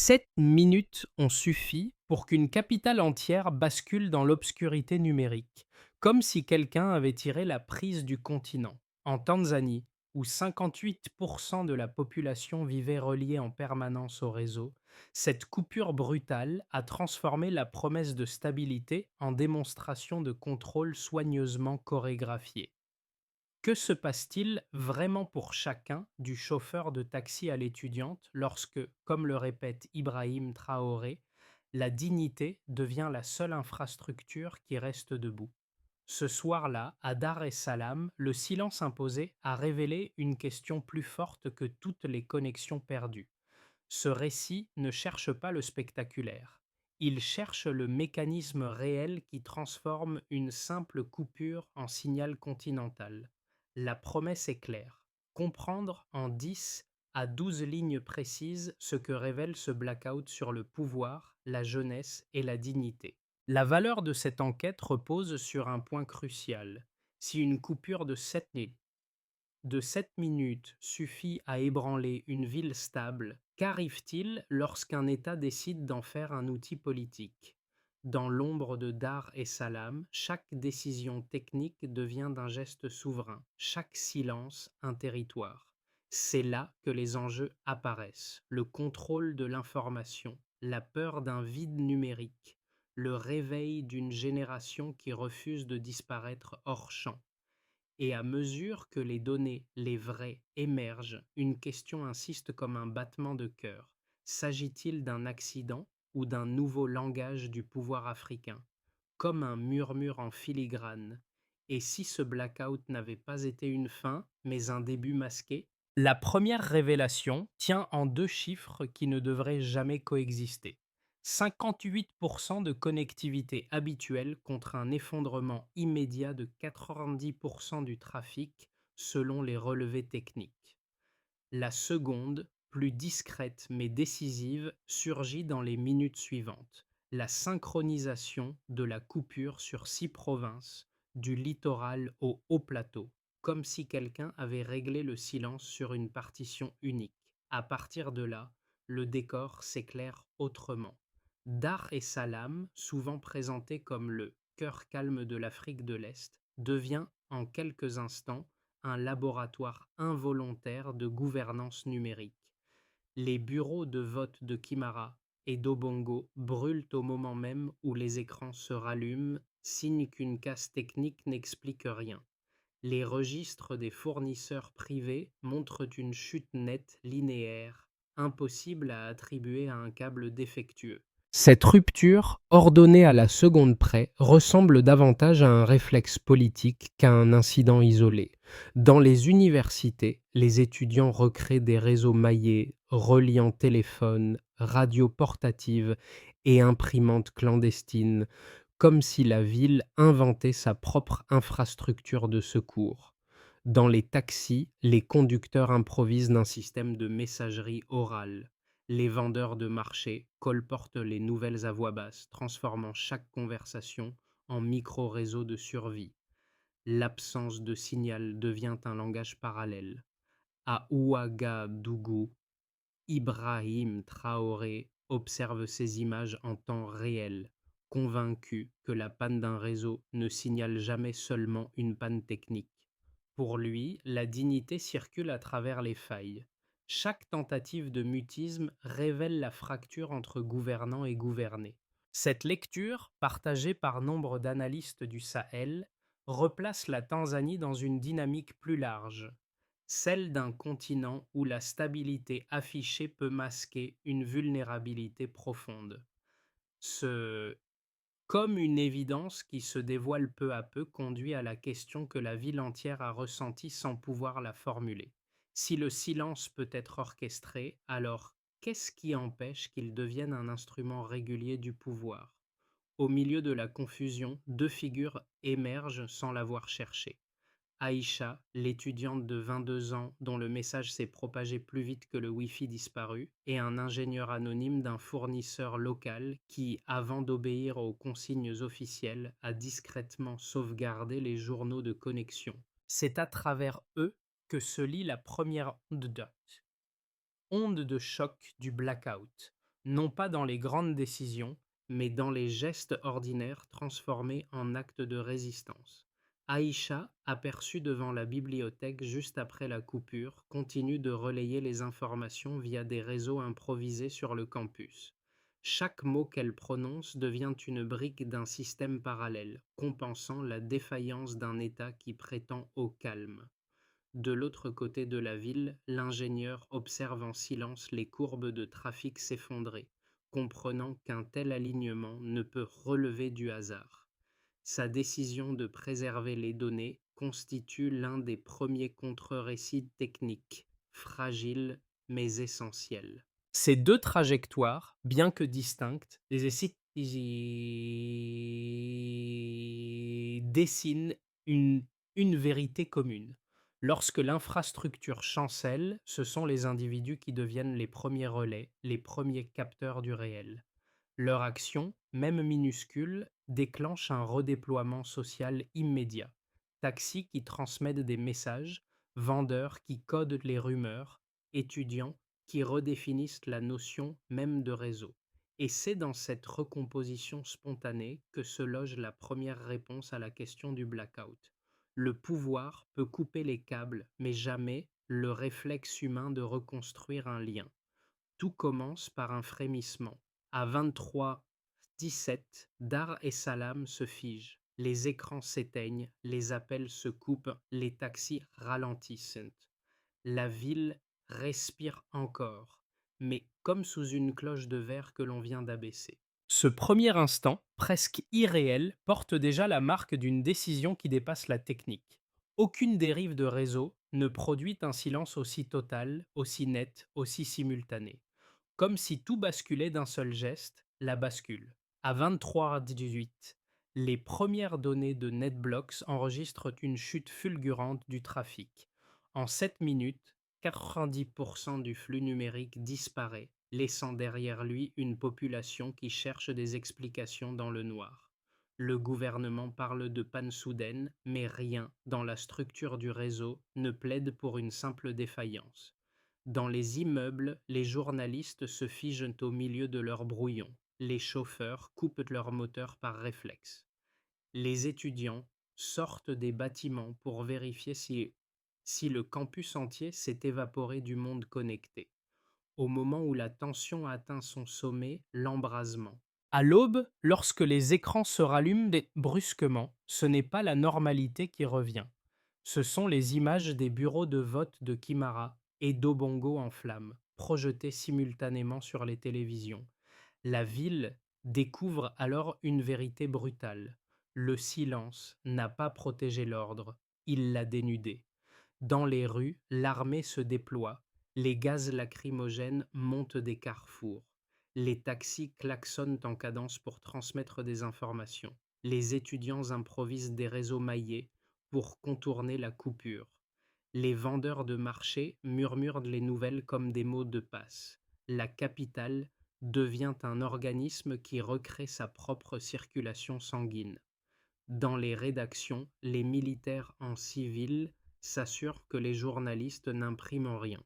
7 minutes ont suffi pour qu'une capitale entière bascule dans l'obscurité numérique, comme si quelqu'un avait tiré la prise du continent. En Tanzanie, où 58% de la population vivait reliée en permanence au réseau, cette coupure brutale a transformé la promesse de stabilité en démonstration de contrôle soigneusement chorégraphié. Que se passe-t-il vraiment pour chacun, du chauffeur de taxi à l'étudiante, lorsque, comme le répète Ibrahim Traoré, la dignité devient la seule infrastructure qui reste debout? Ce soir-là, à Dar es Salaam, le silence imposé a révélé une question plus forte que toutes les connexions perdues. Ce récit ne cherche pas le spectaculaire. Il cherche le mécanisme réel qui transforme une simple coupure en signal continental. La promesse est claire: comprendre en 10 à 12 lignes précises ce que révèle ce blackout sur le pouvoir, la jeunesse et la dignité. La valeur de cette enquête repose sur un point crucial. Si une coupure de 7 minutes suffit à ébranler une ville stable, qu'arrive-t-il lorsqu'un État décide d'en faire un outil politique? Dans l'ombre de Dar es Salaam, chaque décision technique devient un geste souverain, chaque silence un territoire. C'est là que les enjeux apparaissent: le contrôle de l'information, la peur d'un vide numérique, le réveil d'une génération qui refuse de disparaître hors champ. Et à mesure que les données, les vraies, émergent, une question insiste comme un battement de cœur. S'agit-il d'un accident ou d'un nouveau langage du pouvoir africain? Comme un murmure en filigrane. Et si ce blackout n'avait pas été une fin, mais un début masqué? La première révélation tient en deux chiffres qui ne devraient jamais coexister: 58% de connectivité habituelle contre un effondrement immédiat de 90% du trafic selon les relevés techniques. La seconde, plus discrète mais décisive, surgit dans les minutes suivantes: la synchronisation de la coupure sur 6 provinces, du littoral au haut plateau, comme si quelqu'un avait réglé le silence sur une partition unique. À partir de là, le décor s'éclaire autrement. Dar es Salaam, souvent présenté comme le cœur calme de l'Afrique de l'Est, devient en quelques instants un laboratoire involontaire de gouvernance numérique. Les bureaux de vote de Kimara et d'Obongo brûlent au moment même où les écrans se rallument, signe qu'une casse technique n'explique rien. Les registres des fournisseurs privés montrent une chute nette, linéaire, impossible à attribuer à un câble défectueux. Cette rupture, ordonnée à la seconde près, ressemble davantage à un réflexe politique qu'à un incident isolé. Dans les universités, les étudiants recréent des réseaux maillés, reliant téléphones, radios portatives et imprimantes clandestines, comme si la ville inventait sa propre infrastructure de secours. Dans les taxis, les conducteurs improvisent d'un système de messagerie orale. Les vendeurs de marché colportent les nouvelles à voix basse, transformant chaque conversation en micro-réseau de survie. L'absence de signal devient un langage parallèle. À Ouagadougou, Ibrahim Traoré observe ces images en temps réel, convaincu que la panne d'un réseau ne signale jamais seulement une panne technique. Pour lui, la dignité circule à travers les failles. Chaque tentative de mutisme révèle la fracture entre gouvernants et gouvernés. Cette lecture, partagée par nombre d'analystes du Sahel, replace la Tanzanie dans une dynamique plus large, celle d'un continent où la stabilité affichée peut masquer une vulnérabilité profonde. Ce comme une évidence qui se dévoile peu à peu conduit à la question que la ville entière a ressentie sans pouvoir la formuler. Si le silence peut être orchestré, alors qu'est-ce qui empêche qu'il devienne un instrument régulier du pouvoir? Au milieu de la confusion, deux figures émergent sans l'avoir cherché. Aïcha, l'étudiante de 22 ans dont le message s'est propagé plus vite que le Wi-Fi disparu, et un ingénieur anonyme d'un fournisseur local qui, avant d'obéir aux consignes officielles, a discrètement sauvegardé les journaux de connexion. C'est à travers eux que se lit la première onde de choc du blackout. non pas dans les grandes décisions, mais dans les gestes ordinaires transformés en actes de résistance. Aïcha, aperçue devant la bibliothèque juste après la coupure, continue de relayer les informations via des réseaux improvisés sur le campus. Chaque mot qu'elle prononce devient une brique d'un système parallèle, compensant la défaillance d'un État qui prétend au calme. De l'autre côté de la ville, l'ingénieur observe en silence les courbes de trafic s'effondrer, comprenant qu'un tel alignement ne peut relever du hasard. Sa décision de préserver les données constitue l'un des premiers contre-récits techniques, fragiles mais essentiels. Ces deux trajectoires, bien que distinctes, dessinent une vérité commune. Lorsque l'infrastructure chancelle, ce sont les individus qui deviennent les premiers relais, les premiers capteurs du réel. Leur action, même minuscule, déclenche un redéploiement social immédiat. Taxis qui transmettent des messages, vendeurs qui codent les rumeurs, étudiants qui redéfinissent la notion même de réseau. Et c'est dans cette recomposition spontanée que se loge la première réponse à la question du blackout. Le pouvoir peut couper les câbles, mais jamais le réflexe humain de reconstruire un lien. Tout commence par un frémissement. À 23h17, Dar es Salaam se fige. Les écrans s'éteignent, les appels se coupent, les taxis ralentissent. La ville respire encore, mais comme sous une cloche de verre que l'on vient d'abaisser. Ce premier instant, presque irréel, porte déjà la marque d'une décision qui dépasse la technique. Aucune dérive de réseau ne produit un silence aussi total, aussi net, aussi simultané. Comme si tout basculait d'un seul geste, la bascule. À 23h18, les premières données de NetBlocks enregistrent une chute fulgurante du trafic. En 7 minutes, 90% du flux numérique disparaît, laissant derrière lui une population qui cherche des explications dans le noir. Le gouvernement parle de panne soudaine, mais rien dans la structure du réseau ne plaide pour une simple défaillance. Dans les immeubles, les journalistes se figent au milieu de leurs brouillons. Les chauffeurs coupent leurs moteurs par réflexe. Les étudiants sortent des bâtiments pour vérifier si le campus entier s'est évaporé du monde connecté. Au moment où la tension atteint son sommet, l'embrasement. À l'aube, lorsque les écrans se rallument brusquement, ce n'est pas la normalité qui revient. Ce sont les images des bureaux de vote de Kimara et d'Obongo en flammes, projetées simultanément sur les télévisions. La ville découvre alors une vérité brutale. Le silence n'a pas protégé l'ordre, il l'a dénudé. Dans les rues, l'armée se déploie, les gaz lacrymogènes montent des carrefours. Les taxis klaxonnent en cadence pour transmettre des informations. Les étudiants improvisent des réseaux maillés pour contourner la coupure. Les vendeurs de marché murmurent les nouvelles comme des mots de passe. La capitale devient un organisme qui recrée sa propre circulation sanguine. Dans les rédactions, les militaires en civil s'assurent que les journalistes n'impriment rien.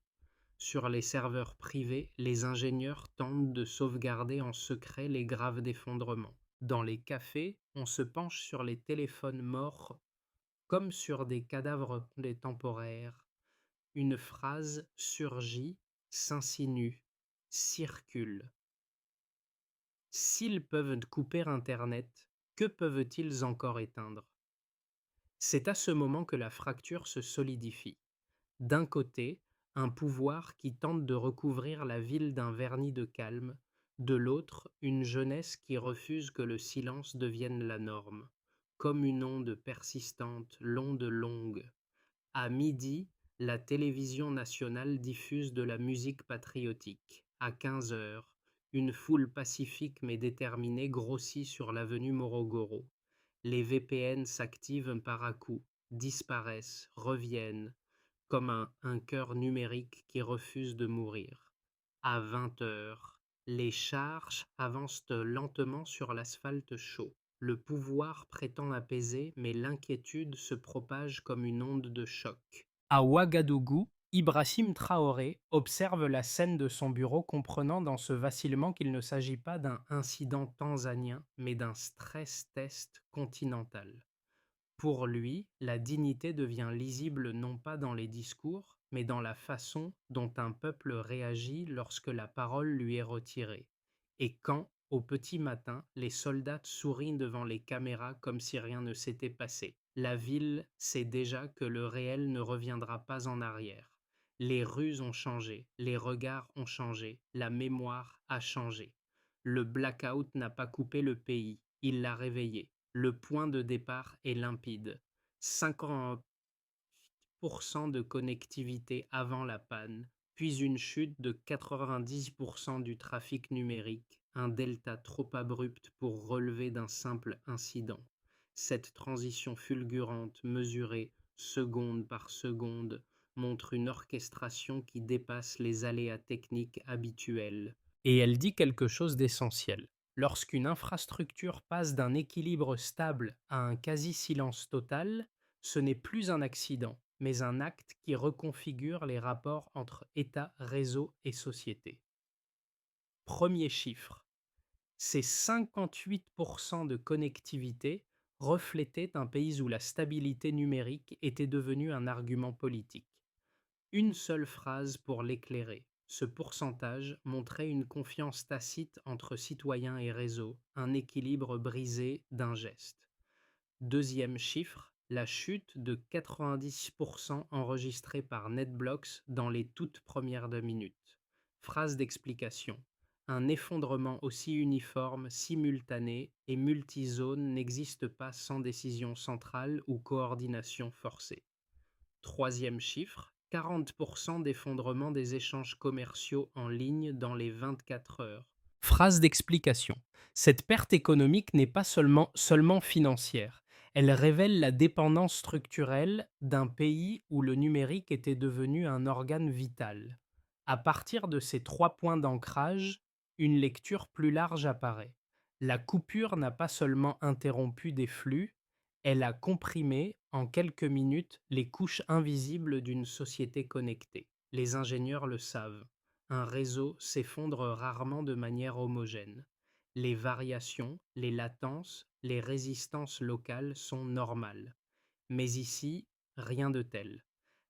Sur les serveurs privés, les ingénieurs tentent de sauvegarder en secret les graves d'effondrement. Dans les cafés, on se penche sur les téléphones morts comme sur des cadavres temporaires. Une phrase surgit, s'insinue, circule. S'ils peuvent couper Internet, que peuvent-ils encore éteindre? C'est à ce moment que la fracture se solidifie. D'un côté, un pouvoir qui tente de recouvrir la ville d'un vernis de calme, de l'autre, une jeunesse qui refuse que le silence devienne la norme, comme une onde persistante, l'onde longue. À midi, la télévision nationale diffuse de la musique patriotique. À 15h, une foule pacifique mais déterminée grossit sur l'avenue Morogoro. Les VPN s'activent par à-coups, disparaissent, reviennent, comme un cœur numérique qui refuse de mourir. À 20h, les chars avancent lentement sur l'asphalte chaud. Le pouvoir prétend apaiser, mais l'inquiétude se propage comme une onde de choc. À Ouagadougou, Ibrahim Traoré observe la scène de son bureau, comprenant dans ce vacillement qu'il ne s'agit pas d'un incident tanzanien, mais d'un stress test continental. Pour lui, la dignité devient lisible non pas dans les discours, mais dans la façon dont un peuple réagit lorsque la parole lui est retirée. Et quand, au petit matin, les soldats sourient devant les caméras comme si rien ne s'était passé. La ville sait déjà que le réel ne reviendra pas en arrière. Les rues ont changé, les regards ont changé, la mémoire a changé. Le blackout n'a pas coupé le pays, il l'a réveillé. Le point de départ est limpide. 50% de connectivité avant la panne, puis une chute de 90% du trafic numérique, un delta trop abrupt pour relever d'un simple incident. Cette transition fulgurante, mesurée seconde par seconde, montre une orchestration qui dépasse les aléas techniques habituels. Et elle dit quelque chose d'essentiel. Lorsqu'une infrastructure passe d'un équilibre stable à un quasi-silence total, ce n'est plus un accident, mais un acte qui reconfigure les rapports entre État, réseau et société. Premier chiffre, c'est 58% de connectivité reflétait un pays où la stabilité numérique était devenue un argument politique. Une seule phrase pour l'éclairer. Ce pourcentage montrait une confiance tacite entre citoyens et réseaux, un équilibre brisé d'un geste. Deuxième chiffre, la chute de 90% enregistrée par NetBlocks dans les toutes premières 2 minutes. Phrase d'explication. Un effondrement aussi uniforme, simultané et multizone n'existe pas sans décision centrale ou coordination forcée. Troisième chiffre, 40% d'effondrement des échanges commerciaux en ligne dans les 24 heures. Phrase d'explication. Cette perte économique n'est pas seulement financière. Elle révèle la dépendance structurelle d'un pays où le numérique était devenu un organe vital. À partir de ces 3 points d'ancrage, une lecture plus large apparaît. La coupure n'a pas seulement interrompu des flux, elle a comprimé, en quelques minutes, les couches invisibles d'une société connectée. Les ingénieurs le savent. Un réseau s'effondre rarement de manière homogène. Les variations, les latences, les résistances locales sont normales. Mais ici, rien de tel.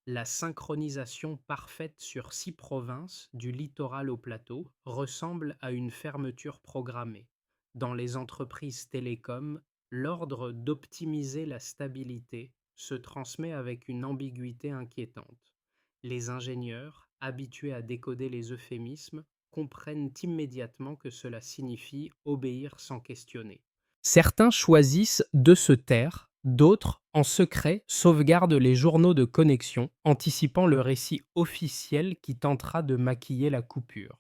La synchronisation parfaite sur 6 provinces, du littoral au plateau, ressemble à une fermeture programmée. Dans les entreprises télécoms, l'ordre d'optimiser la stabilité se transmet avec une ambiguïté inquiétante. Les ingénieurs, habitués à décoder les euphémismes, comprennent immédiatement que cela signifie obéir sans questionner. Certains choisissent de se taire, d'autres, en secret, sauvegardent les journaux de connexion, anticipant le récit officiel qui tentera de maquiller la coupure.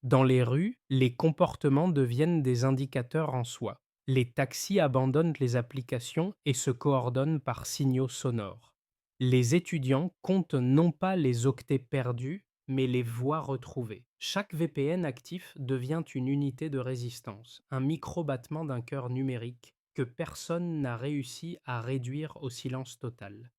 Dans les rues, les comportements deviennent des indicateurs en soi. Les taxis abandonnent les applications et se coordonnent par signaux sonores. Les étudiants comptent non pas les octets perdus, mais les voix retrouvées. Chaque VPN actif devient une unité de résistance, un micro-battement d'un cœur numérique que personne n'a réussi à réduire au silence total.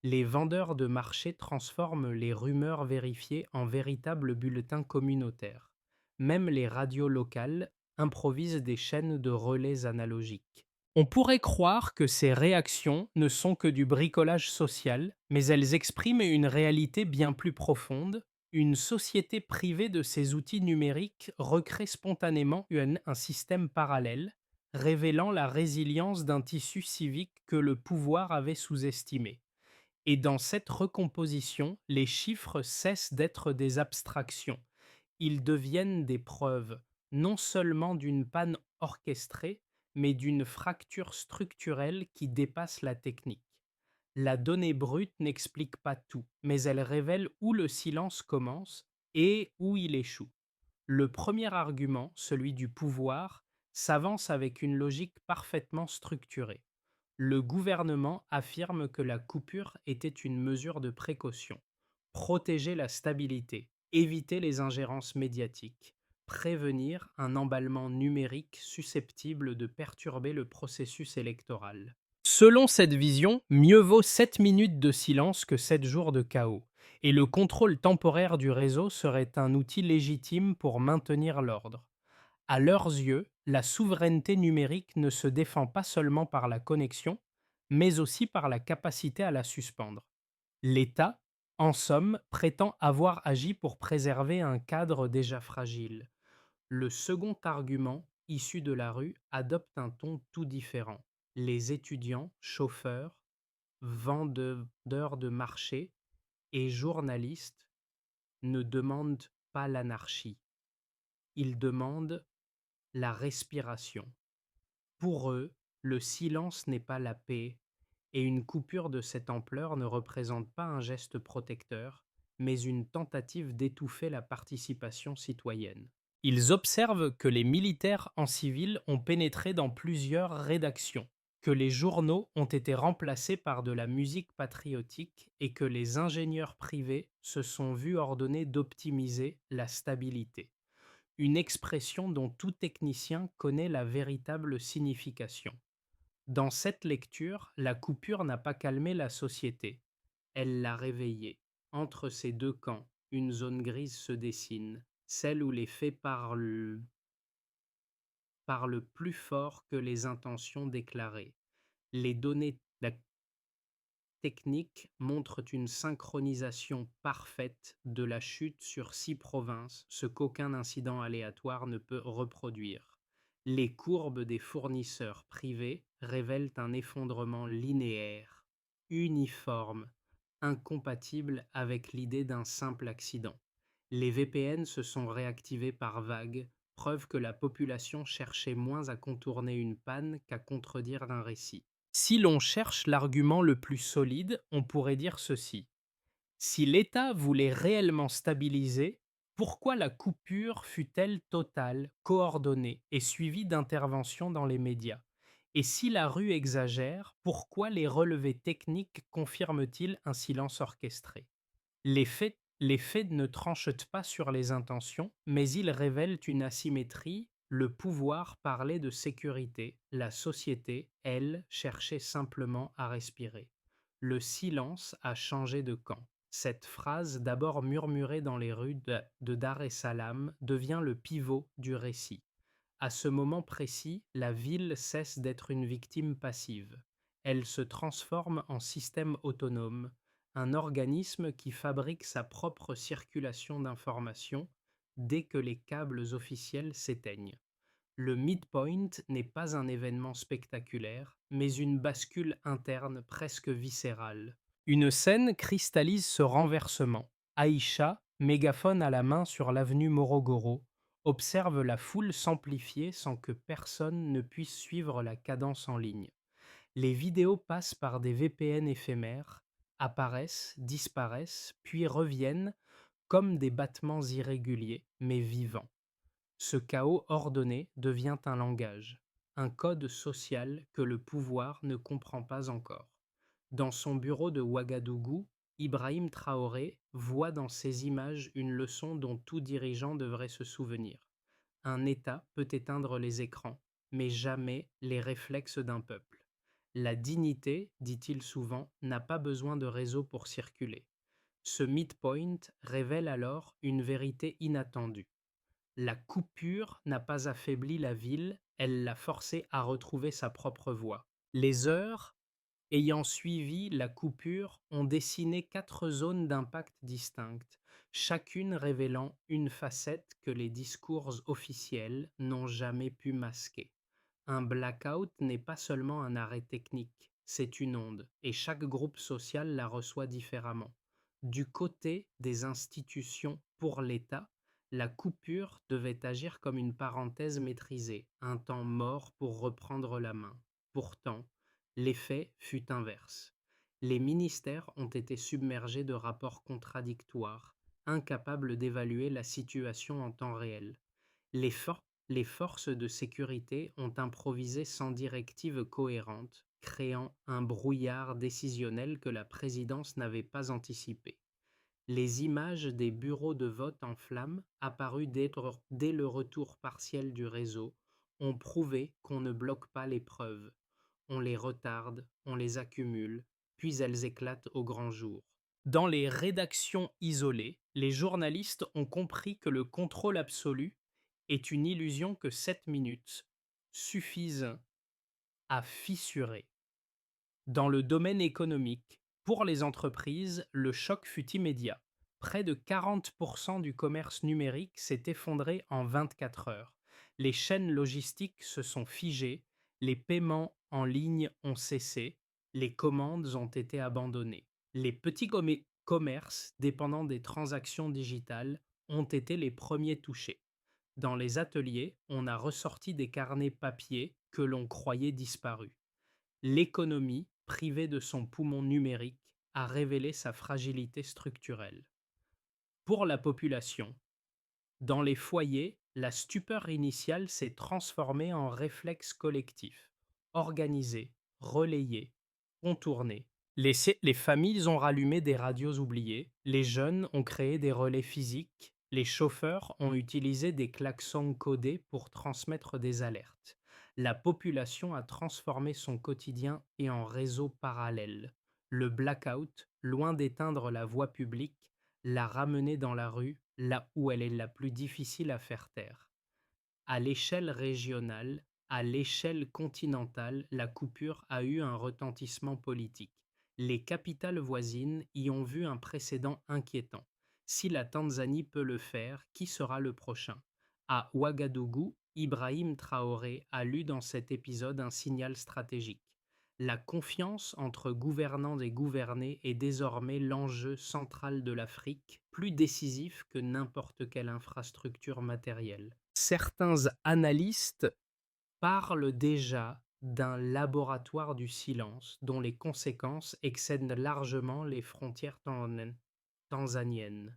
Les vendeurs de marché transforment les rumeurs vérifiées en véritables bulletins communautaires. Même les radios locales improvisent des chaînes de relais analogiques. On pourrait croire que ces réactions ne sont que du bricolage social, mais elles expriment une réalité bien plus profonde. Une société privée de ses outils numériques recrée spontanément un système parallèle, révélant la résilience d'un tissu civique que le pouvoir avait sous-estimé. Et dans cette recomposition, les chiffres cessent d'être des abstractions. Ils deviennent des preuves, non seulement d'une panne orchestrée, mais d'une fracture structurelle qui dépasse la technique. La donnée brute n'explique pas tout, mais elle révèle où le silence commence et où il échoue. Le premier argument, celui du pouvoir, s'avance avec une logique parfaitement structurée. Le gouvernement affirme que la coupure était une mesure de précaution. Protéger la stabilité, éviter les ingérences médiatiques, prévenir un emballement numérique susceptible de perturber le processus électoral. Selon cette vision, mieux vaut 7 minutes de silence que 7 jours de chaos. et le contrôle temporaire du réseau serait un outil légitime pour maintenir l'ordre. À leurs yeux, la souveraineté numérique ne se défend pas seulement par la connexion, mais aussi par la capacité à la suspendre. L'État, en somme, prétend avoir agi pour préserver un cadre déjà fragile. Le second argument, issu de la rue, adopte un ton tout différent. Les étudiants, chauffeurs, vendeurs de marché et journalistes ne demandent pas l'anarchie, ils demandent la respiration. Pour eux, le silence n'est pas la paix, et une coupure de cette ampleur ne représente pas un geste protecteur, mais une tentative d'étouffer la participation citoyenne. Ils observent que les militaires en civil ont pénétré dans plusieurs rédactions, que les journaux ont été remplacés par de la musique patriotique et que les ingénieurs privés se sont vus ordonner d'optimiser la stabilité, une expression dont tout technicien connaît la véritable signification. Dans cette lecture, la coupure n'a pas calmé la société, elle l'a réveillée. Entre ces deux camps, une zone grise se dessine, celle où les faits parlent plus fort que les intentions déclarées. Les données techniques montrent une synchronisation parfaite de la chute sur 6 provinces, ce qu'aucun incident aléatoire ne peut reproduire. Les courbes des fournisseurs privés révèlent un effondrement linéaire, uniforme, incompatible avec l'idée d'un simple accident. Les VPN se sont réactivés par vagues, preuve que la population cherchait moins à contourner une panne qu'à contredire un récit. Si l'on cherche l'argument le plus solide, on pourrait dire ceci. Si l'État voulait réellement stabiliser, pourquoi la coupure fut-elle totale, coordonnée et suivie d'interventions dans les médias? Et si la rue exagère, pourquoi les relevés techniques confirment-ils un silence orchestré? Les faits ne tranchent pas sur les intentions, mais ils révèlent une asymétrie. Le pouvoir parlait de sécurité, la société, elle, cherchait simplement à respirer. Le silence a changé de camp. Cette phrase, d'abord murmurée dans les rues de Dar es Salaam, devient le pivot du récit. À ce moment précis, la ville cesse d'être une victime passive. Elle se transforme en système autonome, un organisme qui fabrique sa propre circulation d'informations dès que les câbles officiels s'éteignent. Le midpoint n'est pas un événement spectaculaire, mais une bascule interne presque viscérale. Une scène cristallise ce renversement. Aïcha, mégaphone à la main sur l'avenue Morogoro, observe la foule s'amplifier sans que personne ne puisse suivre la cadence en ligne. Les vidéos passent par des VPN éphémères, apparaissent, disparaissent, puis reviennent comme des battements irréguliers, mais vivants. Ce chaos ordonné devient un langage, un code social que le pouvoir ne comprend pas encore. Dans son bureau de Ouagadougou, Ibrahim Traoré voit dans ces images une leçon dont tout dirigeant devrait se souvenir. Un État peut éteindre les écrans, mais jamais les réflexes d'un peuple. La dignité, dit-il souvent, n'a pas besoin de réseau pour circuler. Ce midpoint révèle alors une vérité inattendue. La coupure n'a pas affaibli la ville, elle l'a forcée à retrouver sa propre voie. Les heures ayant suivi la coupure ont dessiné 4 zones d'impact distinctes, chacune révélant une facette que les discours officiels n'ont jamais pu masquer. Un blackout n'est pas seulement un arrêt technique, c'est une onde, et chaque groupe social la reçoit différemment. Du côté des institutions pour l'État, la coupure devait agir comme une parenthèse maîtrisée, un temps mort pour reprendre la main. Pourtant, l'effet fut inverse. Les ministères ont été submergés de rapports contradictoires, incapables d'évaluer la situation en temps réel. Les, les forces de sécurité ont improvisé sans directive cohérente, créant un brouillard décisionnel que la présidence n'avait pas anticipé. Les images des bureaux de vote en flammes, apparues dès le retour partiel du réseau, ont prouvé qu'on ne bloque pas les preuves. On les retarde, on les accumule, puis elles éclatent au grand jour. Dans les rédactions isolées, les journalistes ont compris que le contrôle absolu est une illusion que 7 minutes suffisent à fissurer. Dans le domaine économique, pour les entreprises, le choc fut immédiat. Près de 40% du commerce numérique s'est effondré en 24 heures. Les chaînes logistiques se sont figées, les paiements en ligne ont cessé, les commandes ont été abandonnées. Les petits commerces dépendant des transactions digitales ont été les premiers touchés. Dans les ateliers, on a ressorti des carnets papier que l'on croyait disparus. L'économie, privée de son poumon numérique, a révélé sa fragilité structurelle. Pour la population, dans les foyers, la stupeur initiale s'est transformée en réflexe collectif, organisé, relayé, contourné. Les familles ont rallumé des radios oubliées, les jeunes ont créé des relais physiques, les chauffeurs ont utilisé des klaxons codés pour transmettre des alertes. La population a transformé son quotidien et en réseau parallèle. Le blackout, loin d'éteindre la voie publique, l'a ramenée dans la rue, là où elle est la plus difficile à faire taire. À l'échelle régionale, à l'échelle continentale, la coupure a eu un retentissement politique. Les capitales voisines y ont vu un précédent inquiétant. Si la Tanzanie peut le faire, qui sera le prochain? À Ouagadougou, Ibrahim Traoré a lu dans cet épisode un signal stratégique. La confiance entre gouvernants et gouvernés est désormais l'enjeu central de l'Afrique, plus décisif que n'importe quelle infrastructure matérielle. Certains analystes parlent déjà d'un laboratoire du silence dont les conséquences excèdent largement les frontières tanzaniennes.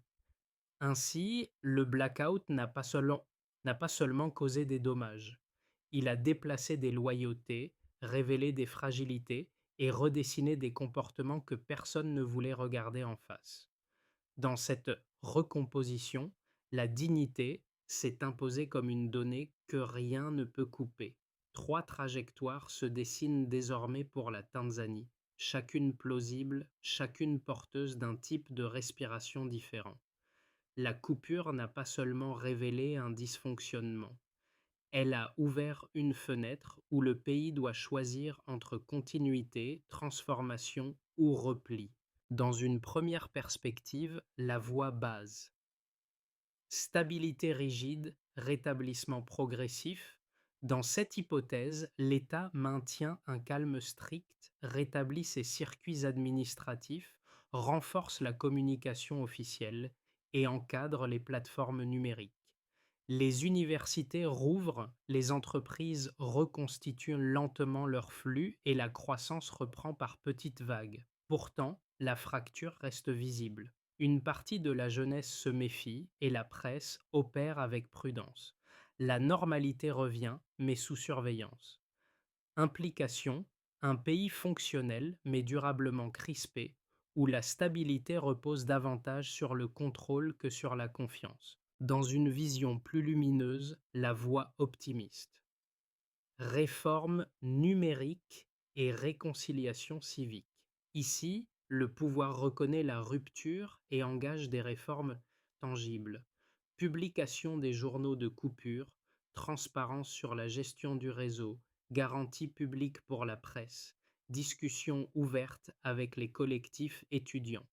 Ainsi, le blackout n'a pas seulement causé des dommages, il a déplacé des loyautés, révélé des fragilités et redessiné des comportements que personne ne voulait regarder en face. Dans cette recomposition, la dignité s'est imposée comme une donnée que rien ne peut couper. 3 trajectoires se dessinent désormais pour la Tanzanie, chacune plausible, chacune porteuse d'un type de respiration différent. La coupure n'a pas seulement révélé un dysfonctionnement, elle a ouvert une fenêtre où le pays doit choisir entre continuité, transformation ou repli. Dans une première perspective, la voie base. Stabilité rigide, rétablissement progressif. Dans cette hypothèse, l'État maintient un calme strict, rétablit ses circuits administratifs, renforce la communication officielle et encadre les plateformes numériques. Les universités rouvrent, les entreprises reconstituent lentement leurs flux et la croissance reprend par petites vagues. Pourtant, la fracture reste visible. Une partie de la jeunesse se méfie et la presse opère avec prudence. La normalité revient, mais sous surveillance. Implication, un pays fonctionnel mais durablement crispé, où la stabilité repose davantage sur le contrôle que sur la confiance. Dans une vision plus lumineuse, la voie optimiste. Réforme numérique et réconciliation civique. Ici, le pouvoir reconnaît la rupture et engage des réformes tangibles. Publication des journaux de coupure, transparence sur la gestion du réseau, garantie publique pour la presse, discussion ouverte avec les collectifs étudiants.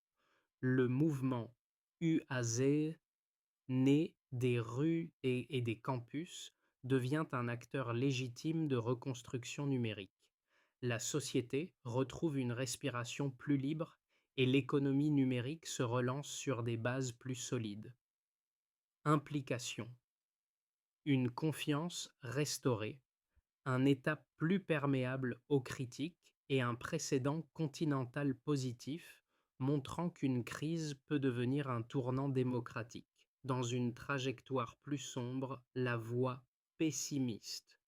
Le mouvement UAZ, né des rues et des campus, devient un acteur légitime de reconstruction numérique. La société retrouve une respiration plus libre et l'économie numérique se relance sur des bases plus solides. Implication. Une confiance restaurée, un État plus perméable aux critiques et un précédent continental positif montrant qu'une crise peut devenir un tournant démocratique. Dans une trajectoire plus sombre, la voie pessimiste.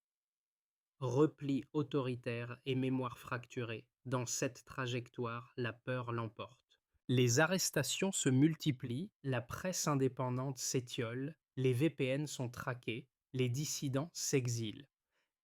Repli autoritaire et mémoire fracturée. Dans cette trajectoire, la peur l'emporte. Les arrestations se multiplient, la presse indépendante s'étiole, les VPN sont traqués, les dissidents s'exilent.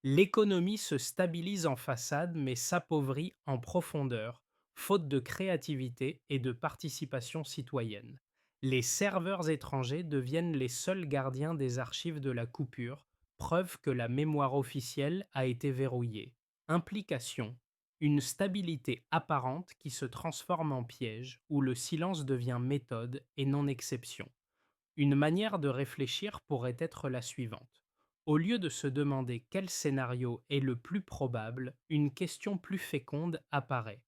L'économie se stabilise en façade mais s'appauvrit en profondeur, faute de créativité et de participation citoyenne. Les serveurs étrangers deviennent les seuls gardiens des archives de la coupure, preuve que la mémoire officielle a été verrouillée. Implication: une stabilité apparente qui se transforme en piège, où le silence devient méthode et non exception. Une manière de réfléchir pourrait être la suivante. Au lieu de se demander quel scénario est le plus probable, une question plus féconde apparaît.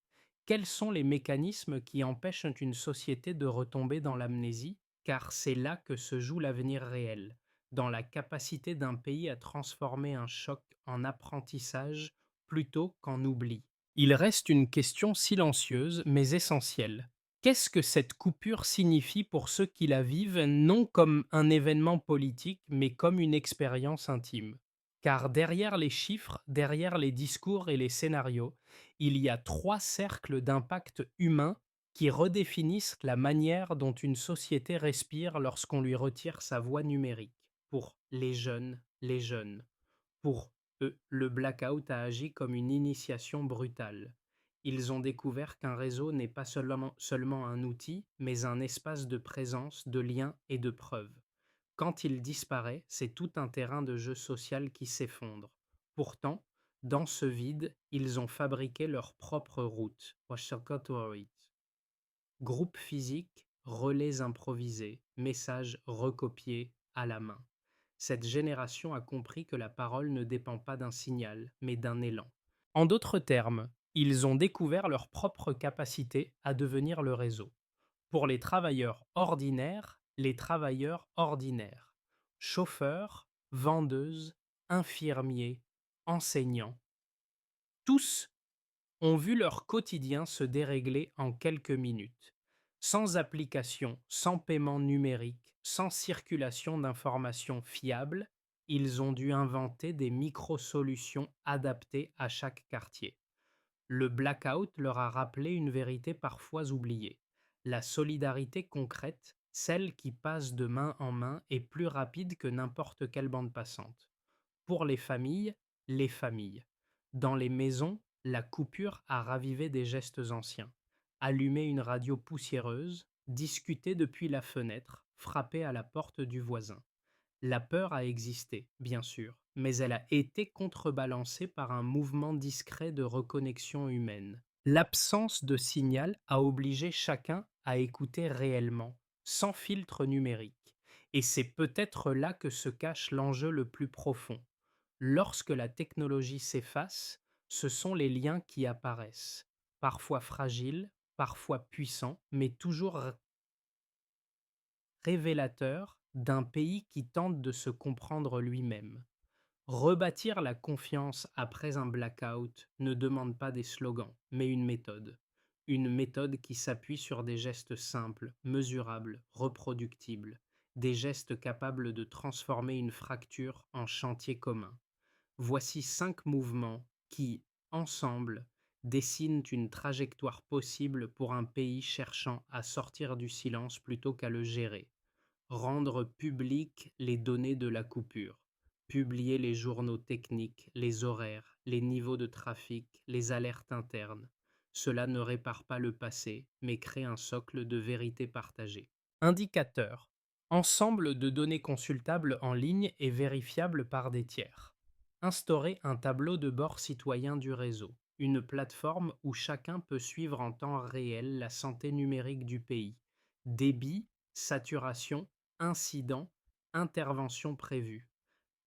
Quels sont les mécanismes qui empêchent une société de retomber dans l'amnésie? Car c'est là que se joue l'avenir réel, dans la capacité d'un pays à transformer un choc en apprentissage plutôt qu'en oubli. Il reste une question silencieuse mais essentielle. Qu'est-ce que cette coupure signifie pour ceux qui la vivent, non comme un événement politique, mais comme une expérience intime? Car derrière les chiffres, derrière les discours et les scénarios, il y a trois cercles d'impact humain qui redéfinissent la manière dont une société respire lorsqu'on lui retire sa voix numérique. Pour les jeunes. Pour eux, le blackout a agi comme une initiation brutale. Ils ont découvert qu'un réseau n'est pas seulement un outil, mais un espace de présence, de lien et de preuve. Quand il disparaît, c'est tout un terrain de jeu social qui s'effondre. Pourtant, dans ce vide, ils ont fabriqué leur propre route. Groupe physique, relais improvisés, messages recopiés à la main. Cette génération a compris que la parole ne dépend pas d'un signal, mais d'un élan. En d'autres termes, ils ont découvert leur propre capacité à devenir le réseau. Pour les travailleurs ordinaires, chauffeurs, vendeuses, infirmiers, enseignants, tous ont vu leur quotidien se dérégler en quelques minutes. Sans application, sans paiement numérique, sans circulation d'informations fiables, ils ont dû inventer des micro-solutions adaptées à chaque quartier. Le blackout leur a rappelé une vérité parfois oubliée. La solidarité concrète, celle qui passe de main en main, est plus rapide que n'importe quelle bande passante. Pour les familles. Dans les maisons, la coupure a ravivé des gestes anciens. Allumer une radio poussiéreuse, discuter depuis la fenêtre, frapper à la porte du voisin. La peur a existé, bien sûr, mais elle a été contrebalancée par un mouvement discret de reconnexion humaine. L'absence de signal a obligé chacun à écouter réellement, sans filtre numérique. Et c'est peut-être là que se cache l'enjeu le plus profond. Lorsque la technologie s'efface, ce sont les liens qui apparaissent, parfois fragiles, parfois puissants, mais toujours révélateurs d'un pays qui tente de se comprendre lui-même. Rebâtir la confiance après un blackout ne demande pas des slogans, mais une méthode. Une méthode qui s'appuie sur des gestes simples, mesurables, reproductibles, des gestes capables de transformer une fracture en chantier commun. Voici 5 mouvements qui, ensemble, dessinent une trajectoire possible pour un pays cherchant à sortir du silence plutôt qu'à le gérer. Rendre publiques les données de la coupure. Publier les journaux techniques, les horaires, les niveaux de trafic, les alertes internes. Cela ne répare pas le passé, mais crée un socle de vérité partagée. Indicateur. Ensemble de données consultables en ligne et vérifiables par des tiers. Instaurer un tableau de bord citoyen du réseau, une plateforme où chacun peut suivre en temps réel la santé numérique du pays. Débit, saturation, incidents, interventions prévues.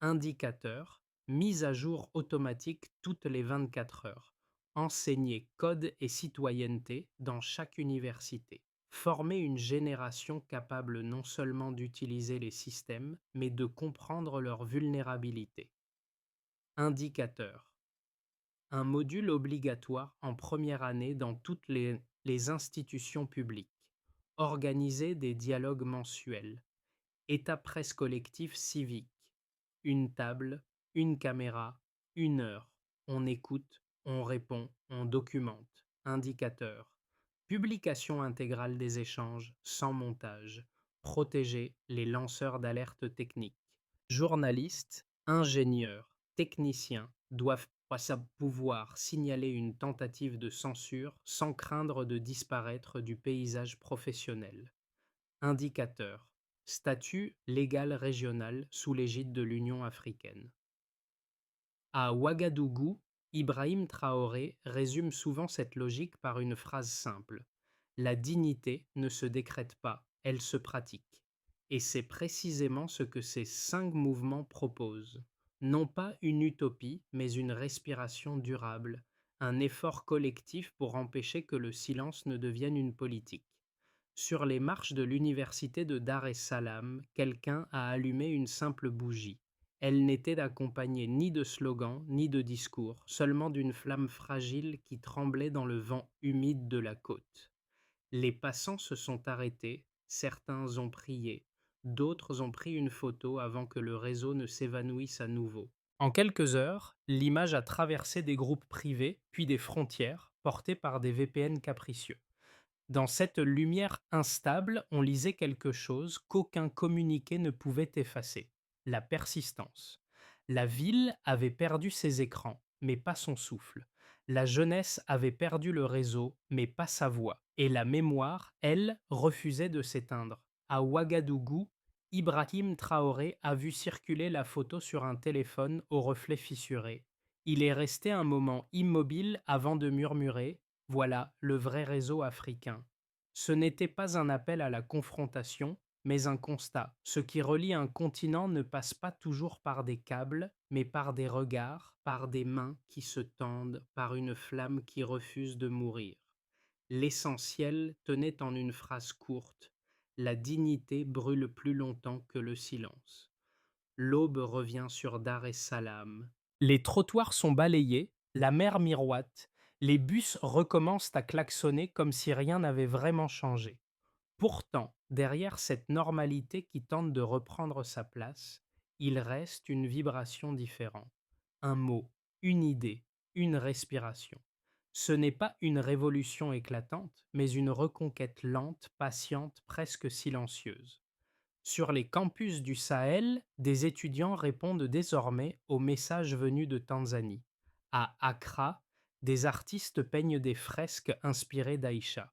Indicateurs, mise à jour automatique toutes les 24 heures. Enseigner code et citoyenneté dans chaque université. Former une génération capable non seulement d'utiliser les systèmes, mais de comprendre leurs vulnérabilités. Indicateurs. Un module obligatoire en première année dans toutes les institutions publiques. Organiser des dialogues mensuels. État presse collectif civique. Une table, une caméra, 1 heure. On écoute, on répond, on documente. Indicateur. Publication intégrale des échanges, sans montage. Protéger les lanceurs d'alerte techniques. Journalistes, ingénieurs, techniciens doivent face à pouvoir signaler une tentative de censure sans craindre de disparaître du paysage professionnel. Indicateur. Statut légal régional sous l'égide de l'Union africaine. À Ouagadougou, Ibrahim Traoré résume souvent cette logique par une phrase simple. La dignité ne se décrète pas, elle se pratique. Et c'est précisément ce que ces 5 mouvements proposent. Non pas une utopie, mais une respiration durable, un effort collectif pour empêcher que le silence ne devienne une politique. Sur les marches de l'université de Dar es Salaam, quelqu'un a allumé une simple bougie. Elle n'était accompagnée ni de slogans, ni de discours, seulement d'une flamme fragile qui tremblait dans le vent humide de la côte. Les passants se sont arrêtés, certains ont prié, d'autres ont pris une photo avant que le réseau ne s'évanouisse à nouveau. En quelques heures, l'image a traversé des groupes privés, puis des frontières, portées par des VPN capricieux. Dans cette lumière instable, on lisait quelque chose qu'aucun communiqué ne pouvait effacer: la persistance. La ville avait perdu ses écrans, mais pas son souffle. La jeunesse avait perdu le réseau, mais pas sa voix. Et la mémoire, elle, refusait de s'éteindre. À Ouagadougou, Ibrahim Traoré a vu circuler la photo sur un téléphone au reflet fissuré. Il est resté un moment immobile avant de murmurer: voilà le vrai réseau africain. Ce n'était pas un appel à la confrontation, mais un constat. Ce qui relie un continent ne passe pas toujours par des câbles, mais par des regards, par des mains qui se tendent, par une flamme qui refuse de mourir. L'essentiel tenait en une phrase courte: la dignité brûle plus longtemps que le silence. L'aube revient sur Dar es Salaam. Les trottoirs sont balayés, la mer miroite, les bus recommencent à klaxonner comme si rien n'avait vraiment changé. Pourtant, derrière cette normalité qui tente de reprendre sa place, il reste une vibration différente. Un mot, une idée, une respiration. Ce n'est pas une révolution éclatante, mais une reconquête lente, patiente, presque silencieuse. Sur les campus du Sahel, des étudiants répondent désormais aux messages venus de Tanzanie. À Accra, des artistes peignent des fresques inspirées d'Aïcha.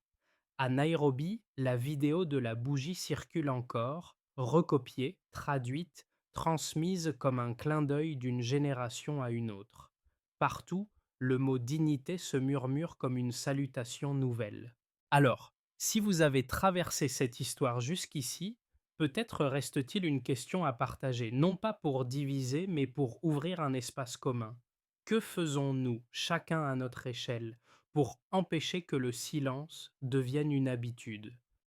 À Nairobi, la vidéo de la bougie circule encore, recopiée, traduite, transmise comme un clin d'œil d'une génération à une autre. Partout, le mot dignité se murmure comme une salutation nouvelle. Alors, si vous avez traversé cette histoire jusqu'ici, peut-être reste-t-il une question à partager, non pas pour diviser, mais pour ouvrir un espace commun. Que faisons-nous, chacun à notre échelle, pour empêcher que le silence devienne une habitude?